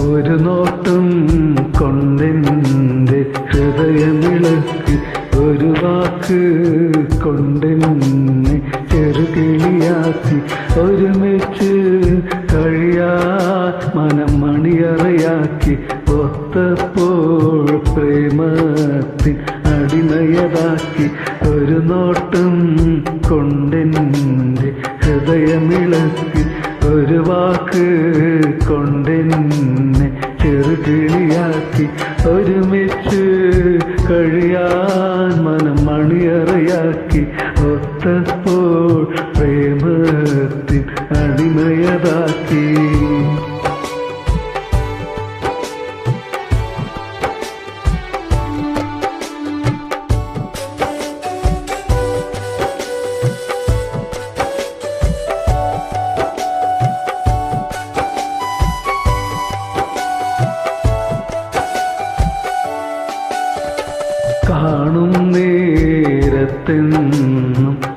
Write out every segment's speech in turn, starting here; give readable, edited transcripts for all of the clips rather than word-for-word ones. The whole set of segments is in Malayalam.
ഒരു നോട്ടം കൊണ്ടെൻ്റെ ഹൃദയമിളക്കി, ഒരു വാക്ക് കൊണ്ടെന്നെ ചെറുകിളിയാക്കി, ഒരുമിച്ച് കഴിയാ മനം മണിയറയാക്കി, ഒത്തപ്പോൾ പ്രേമത്തിൻ അടിമയതാക്കി. ഒരു നോട്ടം കൊണ്ടെൻ്റെ ഹൃദയമിളക്കി, ഒരു വാക്ക് കൊണ്ടെന്നെ ചെറുകിളിയാക്കി, ഒരുമിച്ച് കഴിയാൻ മനം മണിയറയാക്കി, ഒത്തപ്പോൾ പ്രേമത്തിൻ അടിമയതാക്കി. കാണും നേരത്തെന്നും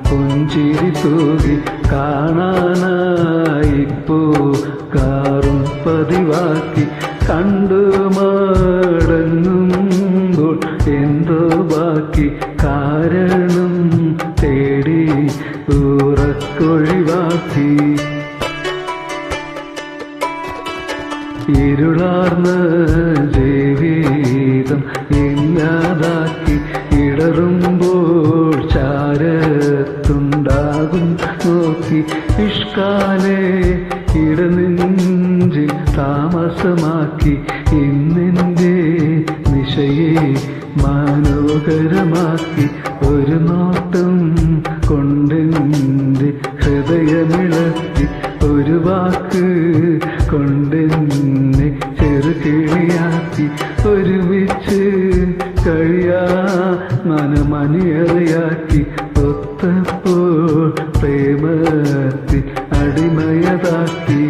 പുഞ്ചിരി തൂകി, കാണാനായിപ്പോ കാറും പതിവാക്കി, കണ്ടു മടങ്ങുമ്പോൾ എന്തോ ബാക്കി, കാരണം തേടി ഉറക്കൊഴിവാക്കി. ഇരുളാർന്ന ജീവിതം ഇല്ലാതാക്കി, ഇടറുമ്പോൾ ചാരത്തുണ്ടാകും നോക്കി, ഇഷ്കാലെ ഇടനെഞ്ചിൽ താമസമാക്കി, ഇന്നെൻ്റെ നിശയെ മനോഹരമാക്കി. ഒരു നോട്ടം കൊണ്ടെൻ്റെ ഹൃദയമിളക്കി, ഒരു വാക്ക് കൊണ്ടെന്നെ ചെറുകിളിയാക്കി, ഒരുമിച്ച് കഴിയാ മനമണിയറയാക്കി, ഒത്തപ്പോൾ പ്രേമത്തിൽ അടിമയതാക്കി.